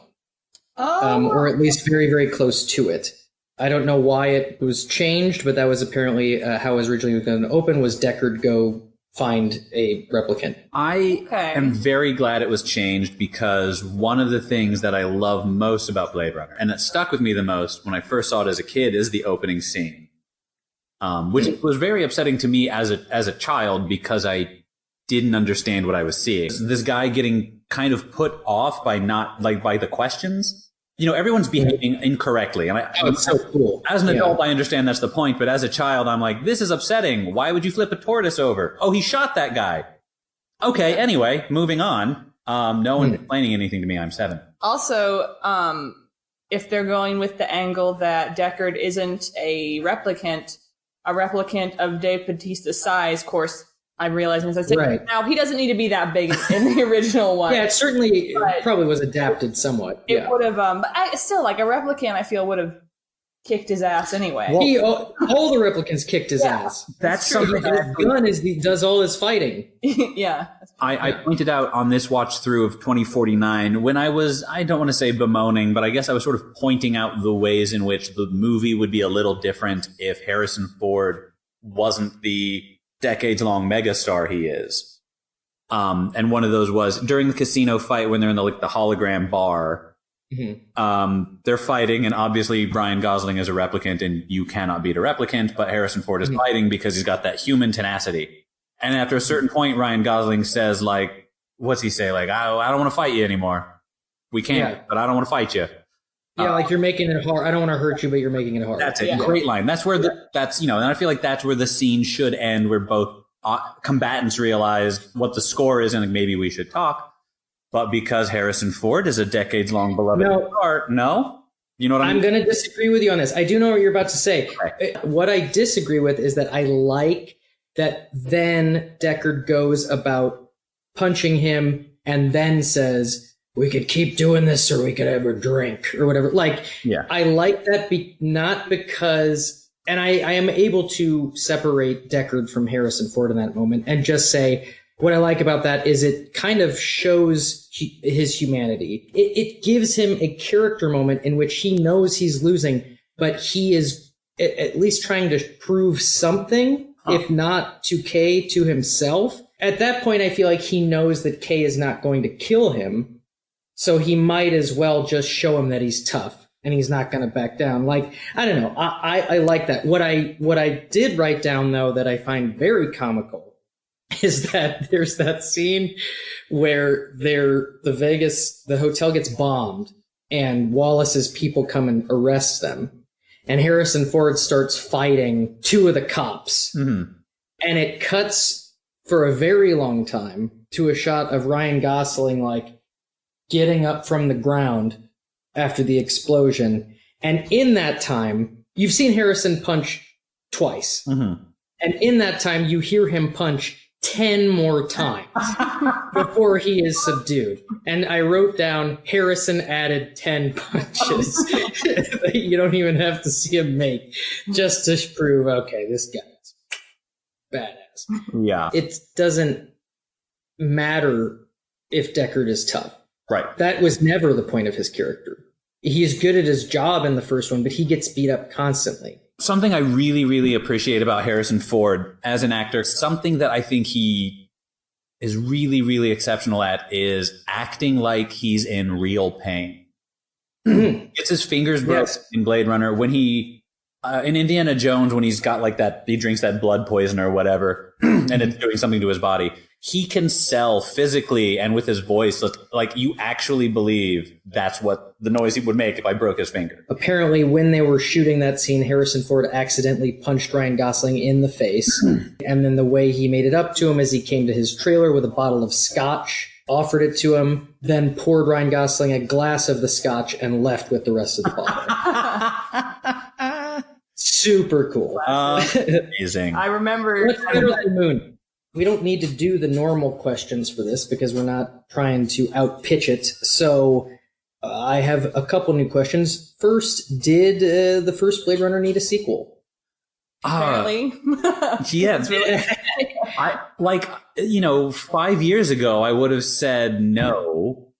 Or at least very, very close to it. I don't know why it was changed, but that was apparently how it was originally going to open, was Deckard go find a replicant. I am very glad it was changed, because one of the things that I love most about Blade Runner, and that stuck with me the most when I first saw it as a kid, is the opening scene, which was very upsetting to me as a child, because I didn't understand what I was seeing. This guy getting kind of put off by by the questions. You know, everyone's behaving incorrectly. And it's so cool. As an adult, I understand that's the point. But as a child, I'm like, this is upsetting. Why would you flip a tortoise over? Oh, he shot that guy. Okay, anyway, moving on. No one explaining anything to me. I'm 7. Also, if they're going with the angle that Deckard isn't a replicant of Dave Bautista's size, of course, I'm realizing as I say Right. now, he doesn't need to be that big in the original one. Yeah, it certainly But probably was adapted somewhat. it Yeah. would have, but I still like a replicant. I feel would have kicked his ass anyway. All the replicants kicked his ass. That's true. something His gun does all his fighting. Yeah. I pointed out on this watch through of 2049 when I don't want to say bemoaning, but I guess I was sort of pointing out the ways in which the movie would be a little different if Harrison Ford wasn't the decades-long megastar he is. And one of those was during the casino fight when they're in the hologram bar. Mm-hmm. They're fighting, and obviously Ryan Gosling is a replicant, and you cannot beat a replicant, but Harrison Ford is fighting because he's got that human tenacity. And after a certain point, Ryan Gosling says, like, what's he say? Like, I don't want to fight you anymore. We can't, but I don't want to fight you. Yeah, like you're making it hard. I don't want to hurt you, but you're making it hard. That's a great line. That's where and I feel like that's where the scene should end, where both combatants realize what the score is and maybe we should talk. But because Harrison Ford is a decades-long beloved star, no? You know what I mean? I'm going to disagree with you on this. I do know what you're about to say. Okay. What I disagree with is that I like that then Deckard goes about punching him and then says, we could keep doing this or we could have a drink or whatever. Like, I like that not because, and I am able to separate Deckard from Harrison Ford in that moment and just say, what I like about that is it kind of shows his humanity. It gives him a character moment in which he knows he's losing, but he is at least trying to prove something, if not to Kay, to himself. At that point, I feel like he knows that Kay is not going to kill him, so he might as well just show him that he's tough and he's not going to back down. Like, I don't know. I like that. What I did write down, though, that I find very comical is that there's that scene where the hotel gets bombed and Wallace's people come and arrest them. And Harrison Ford starts fighting two of the cops. Mm-hmm. And it cuts for a very long time to a shot of Ryan Gosling, like, getting up from the ground after the explosion. And in that time, you've seen Harrison punch twice. Mm-hmm. And in that time, you hear him punch 10 more times before he is subdued. And I wrote down Harrison added 10 punches that you don't even have to see him make just to prove, okay, this guy's badass. Yeah. It doesn't matter if Deckard is tough. Right. That was never the point of his character. He's good at his job in the first one, but he gets beat up constantly. Something I really, really appreciate about Harrison Ford as an actor, something that I think he is really, really exceptional at, is acting like he's in real pain. Gets his fingers broken in Blade Runner. When he, in Indiana Jones, when he's got like that, he drinks that blood poison or whatever, and it's doing something to his body. He can sell physically and with his voice, like you actually believe that's what the noise he would make if I broke his finger. Apparently, when they were shooting that scene, Harrison Ford accidentally punched Ryan Gosling in the face. And then the way he made it up to him is he came to his trailer with a bottle of scotch, offered it to him, then poured Ryan Gosling a glass of the scotch and left with the rest of the bottle. Super cool. Amazing. I remember. What's better than the moon? We don't need to do the normal questions for this because we're not trying to outpitch it. So I have a couple new questions. First, did the first Blade Runner need a sequel? Apparently. Yeah. It's really, 5 years ago, I would have said no.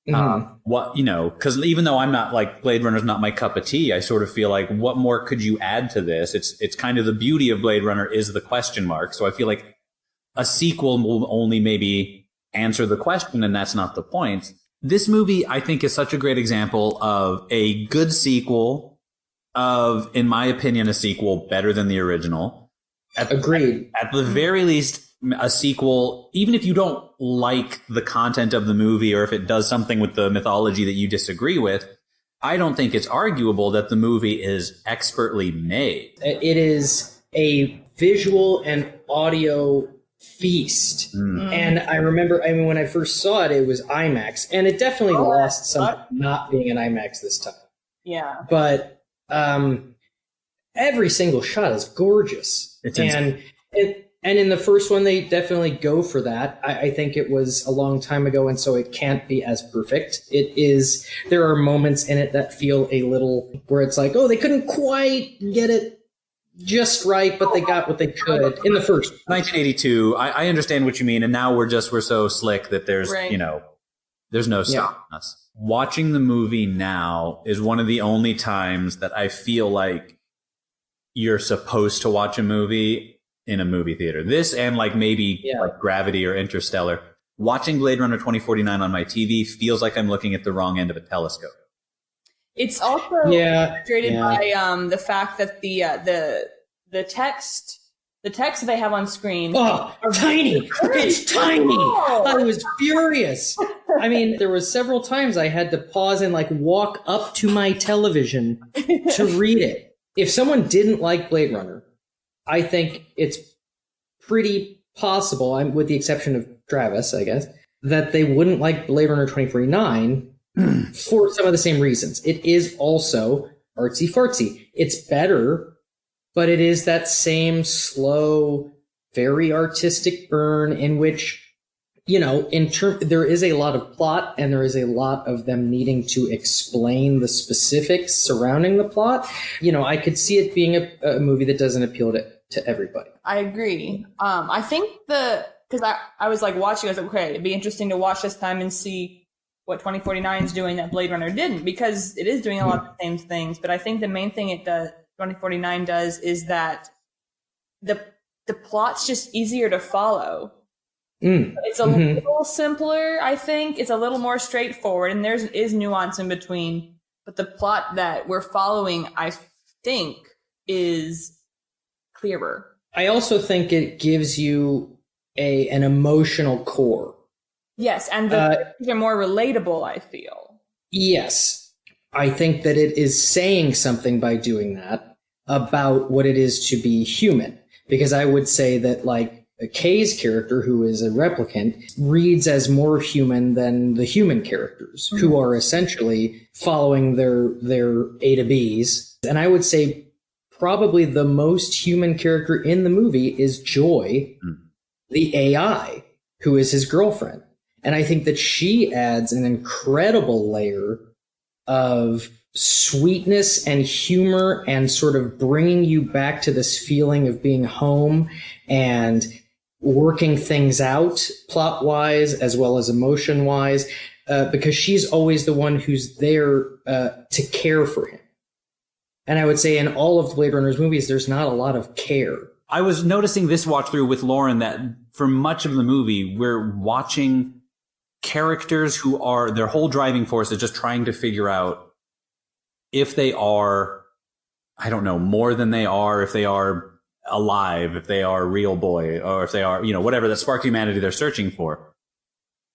Because even though I'm not like Blade Runner's not my cup of tea, I sort of feel like what more could you add to this? It's kind of the beauty of Blade Runner is the question mark. So I feel like a sequel will only maybe answer the question, and that's not the point. This movie, I think, is such a great example of a good sequel of, in my opinion, a sequel better than the original. Agreed. At the very least, a sequel, even if you don't like the content of the movie or if it does something with the mythology that you disagree with, I don't think it's arguable that the movie is expertly made. It is a visual and audio feast. And I remember, when I first saw it, it was IMAX, and it definitely lost some not being an IMAX this time. Yeah. But every single shot is gorgeous. It's insane. And in the first one, they definitely go for that. I think it was a long time ago, and so it can't be as perfect. There are moments in it that feel a little where it's like, oh, they couldn't quite get it just right, but they got what they could in the first. 1982, I understand what you mean, and now we're so slick that there's, there's no stopping us. Watching the movie now is one of the only times that I feel like you're supposed to watch a movie in a movie theater. This and like maybe like Gravity or Interstellar. Watching Blade Runner 2049 on my TV feels like I'm looking at the wrong end of a telescope. It's also illustrated by the fact that the text that they have on screen are tiny. It's tiny. I was furious. I mean, there was several times I had to pause and like walk up to my television to read it. If someone didn't like Blade Runner, I think it's pretty possible, with the exception of Travis, I guess, that they wouldn't like Blade Runner 2049 for some of the same reasons. It is also artsy-fartsy. It's better, but it is that same slow, very artistic burn in which, there is a lot of plot and there is a lot of them needing to explain the specifics surrounding the plot. I could see it being a movie that doesn't appeal to everybody. I agree. I think because I was like watching, I was like, okay, it'd be interesting to watch this time and see what 2049 is doing that Blade Runner didn't, because it is doing a lot of the same things. But I think the main thing 2049 does is that the plot's just easier to follow. It's a little simpler, I think. It's a little more straightforward, and there is nuance in between. But the plot that we're following, I think, is clearer. I also think it gives you an emotional core. Yes, and the they're more relatable, I feel. Yes. I think that it is saying something by doing that about what it is to be human. Because I would say that, like, Kay's character, who is a replicant, reads as more human than the human characters, who are essentially following their A to Bs. And I would say probably the most human character in the movie is Joy, the AI, who is his girlfriend. And I think that she adds an incredible layer of sweetness and humor and sort of bringing you back to this feeling of being home and working things out plot-wise as well as emotion-wise, because she's always the one who's there to care for him. And I would say in all of Blade Runner's movies, there's not a lot of care. I was noticing this watch through with Lauren that for much of the movie, we're watching characters who their whole driving force is just trying to figure out if they are, I don't know, more than they are, if they are alive, if they are a real boy, or if they are, whatever, that spark humanity they're searching for.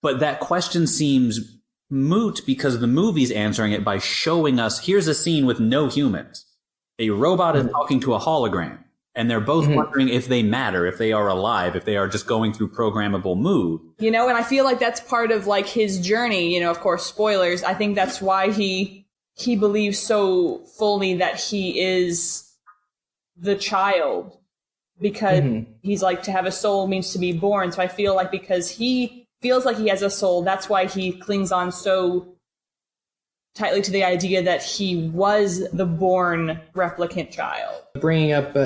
But that question seems moot because the movie's answering it by showing us, here's a scene with no humans. A robot is talking to a hologram, and they're both wondering if they matter, if they are alive, if they are just going through programmable mood. And I feel like that's part of like his journey, of course, spoilers. I think that's why he believes so fully that he is the child, because he's like, to have a soul means to be born. So I feel like because he feels like he has a soul, that's why he clings on so tightly to the idea that he was the born replicant child. Bringing up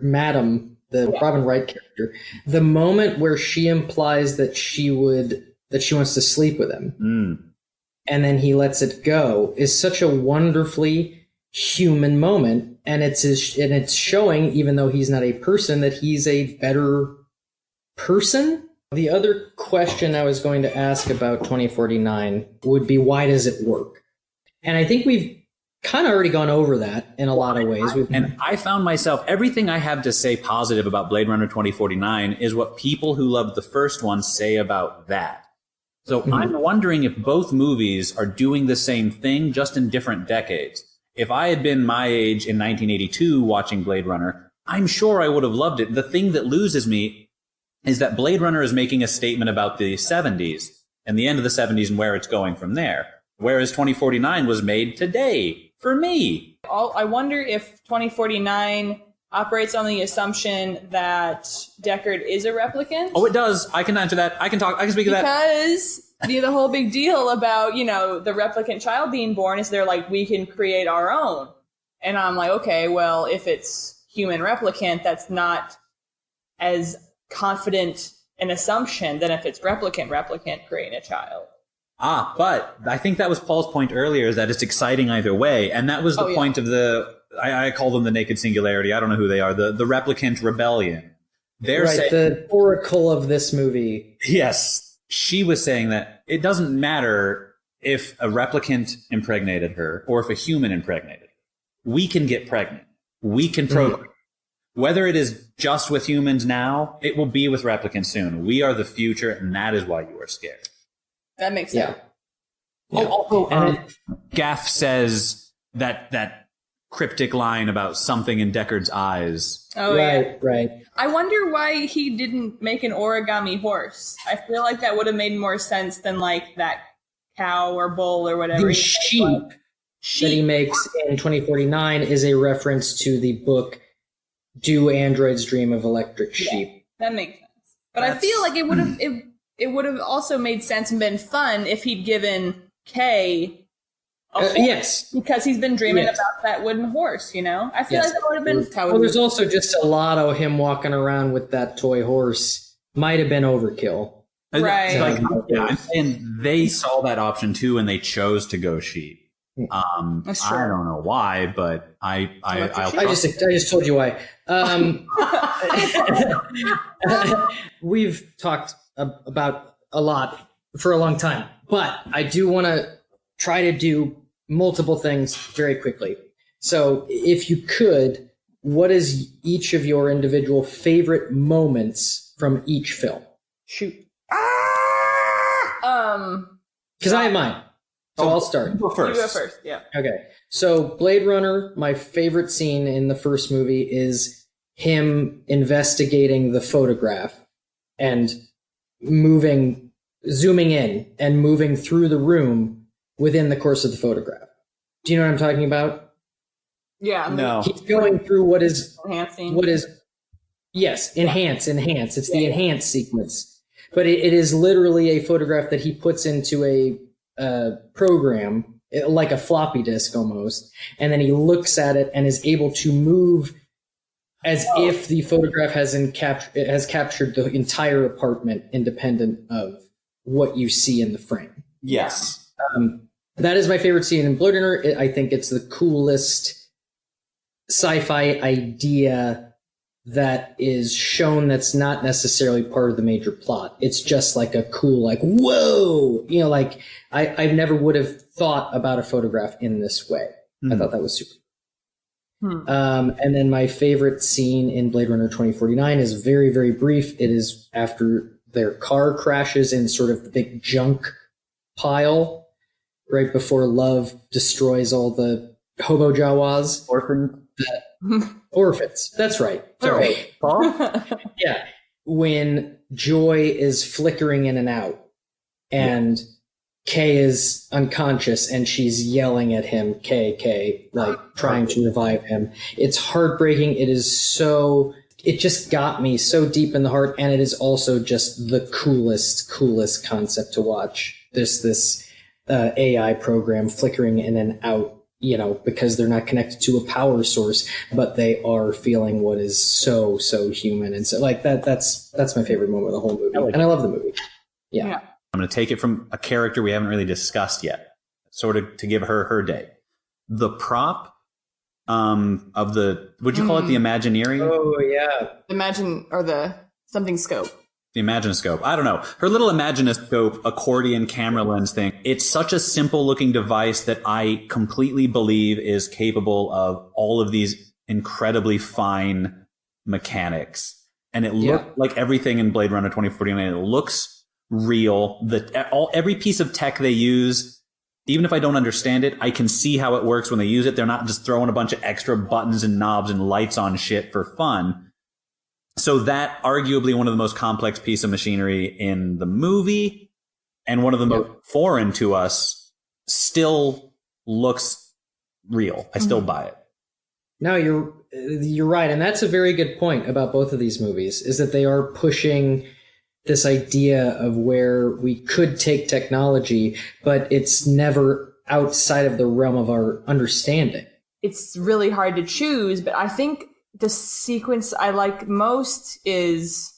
Madam, the Robin Wright character, the moment where she implies that she wants to sleep with him, and then he lets it go, is such a wonderfully human moment. And it's showing, even though he's not a person, that he's a better person. The other question I was going to ask about 2049 would be, why does it work? And I think we've kind of already gone over that in a lot of ways. And I found myself, everything I have to say positive about Blade Runner 2049 is what people who loved the first one say about that. So I'm wondering if both movies are doing the same thing, just in different decades. If I had been my age in 1982 watching Blade Runner, I'm sure I would have loved it. The thing that loses me is that Blade Runner is making a statement about the 70s and the end of the 70s and where it's going from there. Whereas 2049 was made today, for me. I wonder if 2049 operates on the assumption that Deckard is a replicant. Oh, it does. I can answer that. I can speak of that. Because the whole big deal about, the replicant child being born is they're like, we can create our own. And I'm like, okay, well, if it's human replicant, that's not as confident an assumption than if it's replicant creating a child. But I think that was Paul's point earlier, is that it's exciting either way. And that was the point of I call them the naked singularity. I don't know who they are. The replicant rebellion. They're saying, the oracle of this movie. Yes. She was saying that it doesn't matter if a replicant impregnated her or if a human impregnated her. We can get pregnant. We can procreate. Whether it is just with humans now, it will be with replicants soon. We are the future, and that is why you are scared. That makes sense. Yeah. Also, Gaff says that cryptic line about something in Deckard's eyes. Oh, right. I wonder why he didn't make an origami horse. I feel like that would have made more sense than like that cow or bull or whatever. The sheep that he makes in 2049 is a reference to the book Do Androids Dream of Electric Sheep? That makes sense. But I feel like it would have also made sense and been fun if he'd given Kay a horse. Yes. Because he's been dreaming about that wooden horse, I feel like that would have been... Well, there's also just a lot of him walking around with that toy horse. Might have been overkill. Right. And they saw that option too, and they chose to go sheep. I don't know why, but I just told you why. We've talked about a lot for a long time, but I do want to try to do multiple things very quickly. So if you could, what is each of your individual favorite moments from each film? Shoot. Because I have mine. So I'll start. You go first, yeah. Okay. So Blade Runner, my favorite scene in the first movie is him investigating the photograph and zooming in and moving through the room within the course of the photograph. Do you know what I'm talking about? Yeah. No. He's going through enhancing. Yes, enhance. It's the enhance sequence. But it is literally a photograph that he puts into a program, like a floppy disk almost, and then he looks at it and is able to move as if the photograph has captured the entire apartment independent of what you see in the frame. Yes. That is my favorite scene in Blade Runner. I think it's the coolest sci-fi idea that is shown that's not necessarily part of the major plot. It's just like a cool, like, whoa! I never would have thought about a photograph in this way. I thought that was super. And then my favorite scene in Blade Runner 2049 is very, very brief. It is after their car crashes in sort of the big junk pile right before Love destroys all the hobo Jawas. Orphans. That's right. Sorry. Yeah. When Joy is flickering in and out and Kay is unconscious and she's yelling at him, Kay, like trying to revive him. It's heartbreaking. It just got me so deep in the heart, and it is also just the coolest concept to watch. This AI program flickering in and out, because they're not connected to a power source, but they are feeling what is so human. And so like that's my favorite moment of the whole movie. And I love the movie. Yeah. I'm going to take it from a character we haven't really discussed yet, sort of to give her day. The prop of the, would you call it the Imagineering? Oh, yeah. The something scope. The Imaginoscope. I don't know. Her little Imaginoscope accordion camera lens thing. It's such a simple looking device that I completely believe is capable of all of these incredibly fine mechanics. And it looked like everything in Blade Runner 2049. It looks real. Every piece of tech they use, even if I don't understand it, I can see how it works when they use it. They're not just throwing a bunch of extra buttons and knobs and lights on shit for fun. So that arguably one of the most complex piece of machinery in the movie and one of the most foreign to us still looks real. I still buy it. No, You're right, and that's a very good point about both of these movies, is that they are pushing this idea of where we could take technology, but it's never outside of the realm of our understanding. It's really hard to choose, but I think the sequence I like most is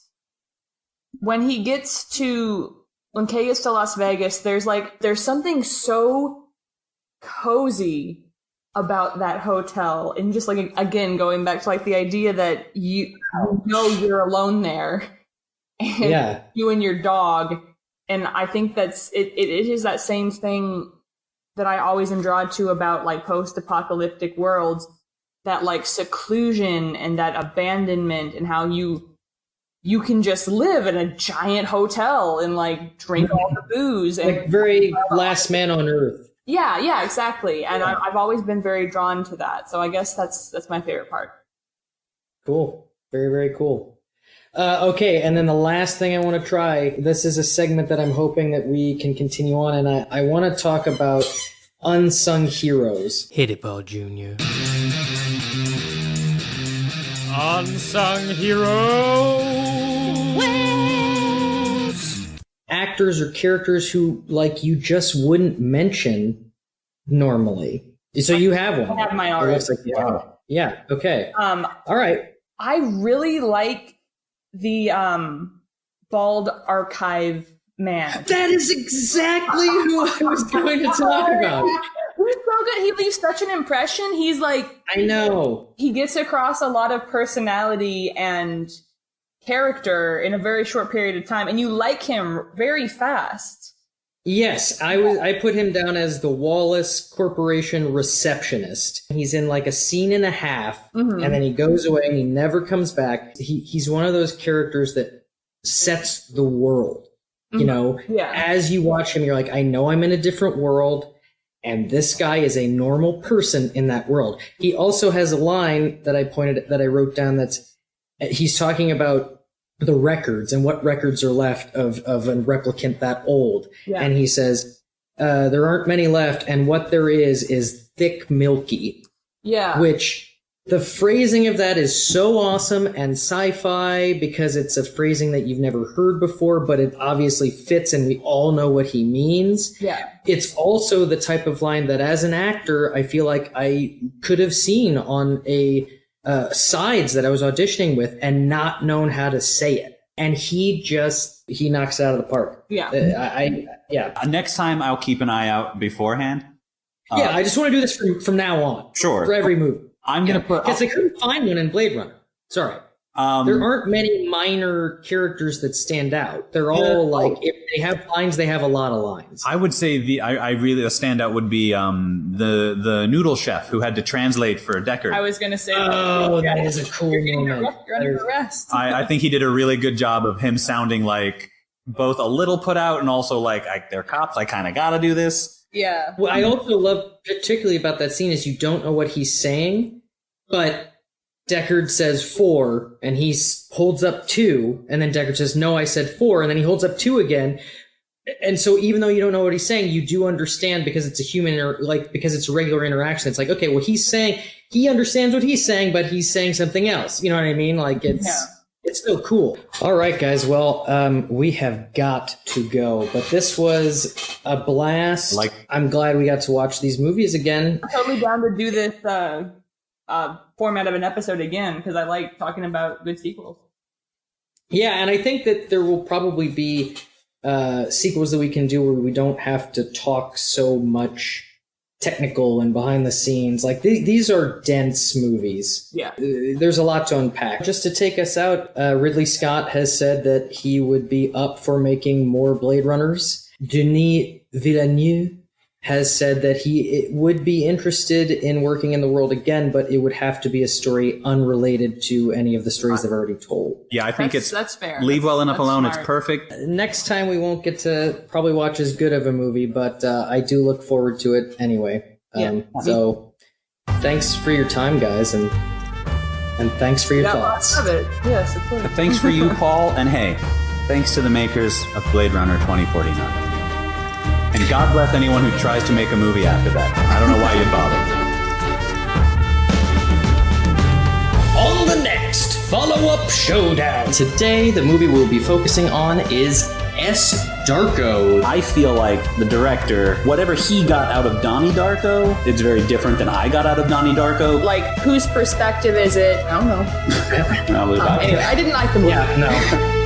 when Kay gets to Las Vegas, there's something so cozy about that hotel, and just like, again, going back to like the idea that you know you're alone there, and you and your dog, and I think that's it is that same thing that I always am drawn to about like post-apocalyptic worlds, that like seclusion and that abandonment, and how you can just live in a giant hotel and like drink all the booze, and like very last man on earth. Yeah, exactly. And I've always been very drawn to that. So I guess that's my favorite part. Cool. Very, very cool. Okay, and then the last thing I want to try, this is a segment that I'm hoping that we can continue on, and I want to talk about unsung heroes. Hit it, Ball Jr. Unsung heroes. Actors or characters who, like, you just wouldn't mention normally. So you have one. I have mine already. Yeah, okay. All right. I really like the bald archive man. That is exactly who I was going to talk about. He's so good. He leaves such an impression. He's like, I know. He gets across a lot of personality and character in a very short period of time, and you like him very fast. Yes, I put him down as the Wallace Corporation receptionist. He's in like a scene and a half, and then he goes away and he never comes back. He's one of those characters that sets the world. You know, as you watch him, you're like, I know I'm in a different world, and this guy is a normal person in that world. He also has a line that I wrote down he's talking about the records and what records are left of a replicant that old. Yeah. And he says, there aren't many left, and what there is thick milky. Yeah. Which the phrasing of that is so awesome and sci-fi because it's a phrasing that you've never heard before, but it obviously fits and we all know what he means. Yeah. It's also the type of line that as an actor, I feel like I could have seen on sides that I was auditioning with and not known how to say it. And he knocks it out of the park. Yeah. Next time I'll keep an eye out beforehand. I just want to do this from now on. Sure. For every movie. I'm going to put... Because I couldn't find one in Blade Runner. Sorry. There aren't many minor characters that stand out. They're all if they have lines, they have a lot of lines. I would say the standout would be the noodle chef who had to translate for Deckard. I was going to say, that is a cool moment. You're under arrest. I think he did a really good job of him sounding like both a little put out and also like they're cops. I kind of got to do this. Yeah. What I also love particularly about that scene is you don't know what he's saying, but Deckard says 4, and he holds up 2, and then Deckard says, no, I said 4, and then he holds up 2 again. And so even though you don't know what he's saying, you do understand because it's a because it's a regular interaction. It's like, okay, well, he understands what he's saying, but he's saying something else. You know what I mean? Like, it's still cool. All right, guys. Well, we have got to go, but this was a blast. I'm glad we got to watch these movies again. I'm totally down to do this, format of an episode again because I like talking about good sequels. Yeah, and I think that there will probably be sequels that we can do where we don't have to talk so much technical and behind the scenes. Like these are dense movies. Yeah, there's a lot to unpack. Just to take us out, Ridley Scott has said that he would be up for making more Blade Runners. Denis Villeneuve has said that he would be interested in working in the world again, but it would have to be a story unrelated to any of the stories they've already told. Yeah, I think that's fair. Leave Well Enough Alone. Smart. It's perfect. Next time we won't get to probably watch as good of a movie, but I do look forward to it anyway. So thanks for your time, guys, and thanks for your thoughts. I love it. Yes, of course. Thanks for you, Paul, and hey, thanks to the makers of Blade Runner 2049. And God bless anyone who tries to make a movie after that. I don't know why you'd bother. Showdown. Today, the movie we'll be focusing on is S. Darko. I feel like the director, whatever he got out of Donnie Darko, it's very different than I got out of Donnie Darko. Like, whose perspective is it? I don't know. Probably about Anyway, I didn't like the movie. Yeah, no.